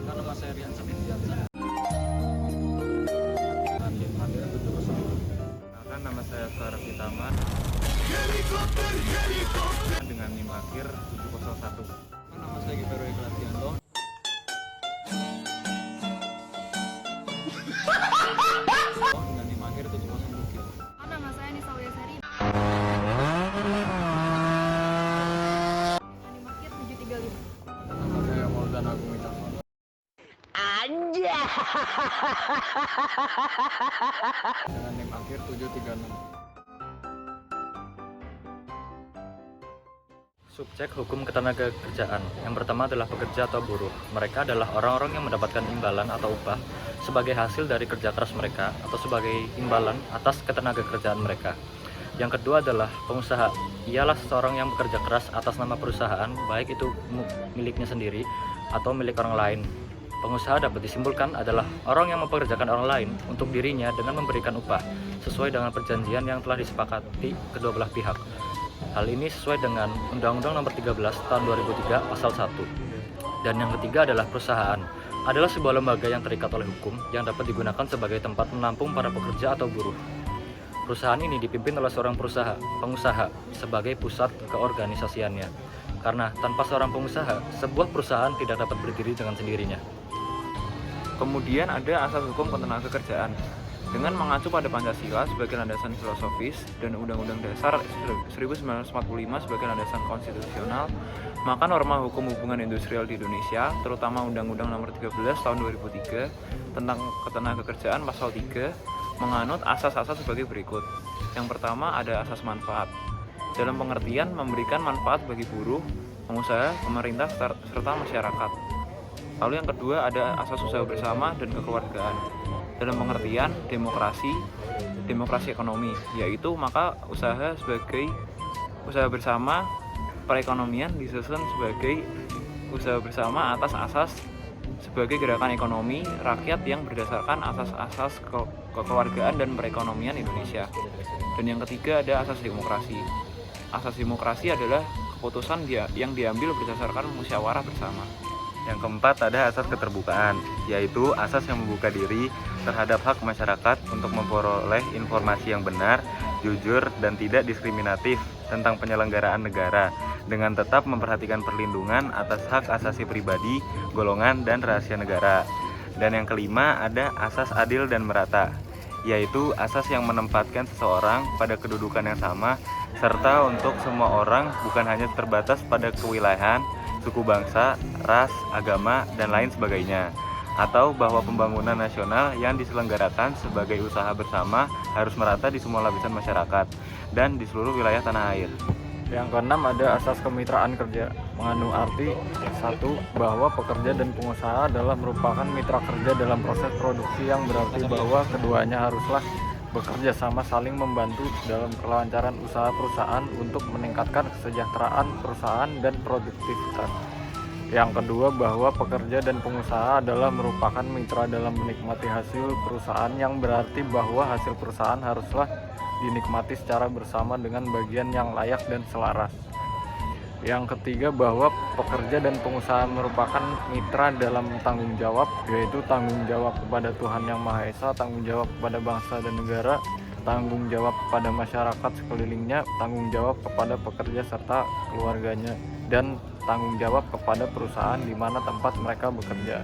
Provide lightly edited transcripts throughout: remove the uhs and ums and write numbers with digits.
Nama saya Rian Sabitiansa. Hakim Hadir 701. Kenalkan, nama saya Sarah Pitama dengan NIM akhir 701. Nama saya Givero Ikratianto. Dengan NIM akhir 702. Nama saya Nisa Wiasari. NIM akhir 735. Nama saya Mauldan Agung Wicaksono. Dengan NIM akhir 736. Subjek hukum ketenagakerjaan. Yang pertama adalah pekerja atau buruh. Mereka adalah orang-orang yang mendapatkan imbalan atau upah sebagai hasil dari kerja keras mereka atau sebagai imbalan atas ketenagakerjaan mereka. Yang kedua adalah pengusaha. Ialah seseorang yang bekerja keras atas nama perusahaan, baik itu miliknya sendiri atau milik orang lain. Pengusaha dapat disimpulkan adalah orang yang mempekerjakan orang lain untuk dirinya dengan memberikan upah sesuai dengan perjanjian yang telah disepakati kedua belah pihak. Hal ini sesuai dengan Undang-Undang Nomor 13 Tahun 2003 Pasal 1. Dan yang ketiga adalah perusahaan. Adalah sebuah lembaga yang terikat oleh hukum yang dapat digunakan sebagai tempat menampung para pekerja atau buruh. Perusahaan ini dipimpin oleh seorang pengusaha sebagai pusat keorganisasiannya. Karena tanpa seorang pengusaha, sebuah perusahaan tidak dapat berdiri dengan sendirinya. Kemudian ada asas hukum ketenagakerjaan. Dengan mengacu pada Pancasila sebagai landasan filosofis dan Undang-Undang Dasar 1945 sebagai landasan konstitusional, maka norma hukum hubungan industrial di Indonesia, terutama Undang-Undang Nomor 13 Tahun 2003 tentang ketenagakerjaan Pasal 3, menganut asas-asas sebagai berikut. Yang pertama ada asas manfaat. Dalam pengertian memberikan manfaat bagi buruh, pengusaha, pemerintah, serta masyarakat. Lalu yang kedua ada asas usaha bersama dan kekeluargaan. Dalam pengertian demokrasi ekonomi, yaitu maka usaha sebagai usaha bersama perekonomian disusun sebagai usaha bersama atas asas sebagai gerakan ekonomi rakyat yang berdasarkan asas-asas kekeluargaan dan perekonomian Indonesia. Dan yang ketiga ada asas demokrasi. Asas demokrasi adalah keputusan yang diambil berdasarkan musyawarah bersama. Yang keempat ada asas keterbukaan, yaitu asas yang membuka diri terhadap hak masyarakat untuk memperoleh informasi yang benar, jujur, dan tidak diskriminatif tentang penyelenggaraan negara, dengan tetap memperhatikan perlindungan atas hak asasi pribadi, golongan, dan rahasia negara. Dan yang kelima ada asas adil dan merata, yaitu asas yang menempatkan seseorang pada kedudukan yang sama, serta untuk semua orang bukan hanya terbatas pada kewilayahan, suku bangsa, ras, agama, dan lain sebagainya. Atau bahwa pembangunan nasional yang diselenggarakan sebagai usaha bersama harus merata di semua lapisan masyarakat dan di seluruh wilayah tanah air. Yang keenam ada asas kemitraan kerja. Mengandung arti satu, bahwa pekerja dan pengusaha adalah merupakan mitra kerja dalam proses produksi, yang berarti bahwa keduanya haruslah bekerja sama saling membantu dalam kelancaran usaha perusahaan untuk meningkatkan kesejahteraan perusahaan dan produktivitas. Yang kedua, bahwa pekerja dan pengusaha adalah merupakan mitra dalam menikmati hasil perusahaan, yang berarti bahwa hasil perusahaan haruslah dinikmati secara bersama dengan bagian yang layak dan selaras. Yang ketiga, bahwa pekerja dan pengusaha merupakan mitra dalam tanggung jawab, yaitu tanggung jawab kepada Tuhan Yang Maha Esa, tanggung jawab kepada bangsa dan negara, tanggung jawab kepada masyarakat sekelilingnya, tanggung jawab kepada pekerja serta keluarganya, dan tanggung jawab kepada perusahaan di mana tempat mereka bekerja.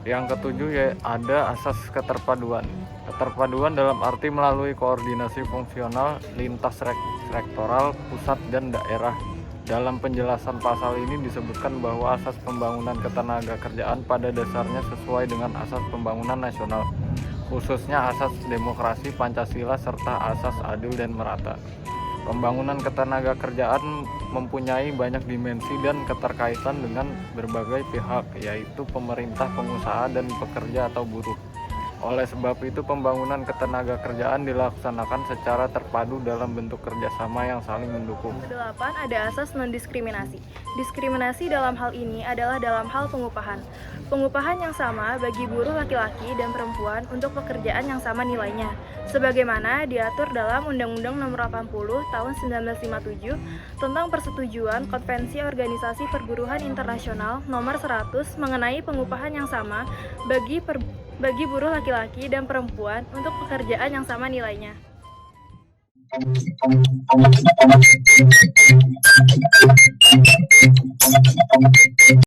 Yang ketujuh ya ada asas keterpaduan. Keterpaduan dalam arti melalui koordinasi fungsional lintas rektoral, pusat, dan daerah. Dalam penjelasan pasal ini disebutkan bahwa asas pembangunan ketenagakerjaan pada dasarnya sesuai dengan asas pembangunan nasional, khususnya asas demokrasi Pancasila serta asas adil dan merata. Pembangunan ketenagakerjaan mempunyai banyak dimensi dan keterkaitan dengan berbagai pihak, yaitu pemerintah, pengusaha, dan pekerja atau buruh. Oleh sebab itu, pembangunan ketenaga kerjaan dilaksanakan secara terpadu dalam bentuk kerjasama yang saling mendukung. Kedelapan, ada asas non-diskriminasi. Diskriminasi dalam hal ini adalah dalam hal pengupahan. Pengupahan yang sama bagi buruh laki-laki dan perempuan untuk pekerjaan yang sama nilainya, sebagaimana diatur dalam Undang-Undang Nomor 80 Tahun 1957 tentang Persetujuan Konvensi Organisasi Perburuhan Internasional Nomor 100 mengenai pengupahan yang sama bagi buruh laki-laki dan perempuan untuk pekerjaan yang sama nilainya.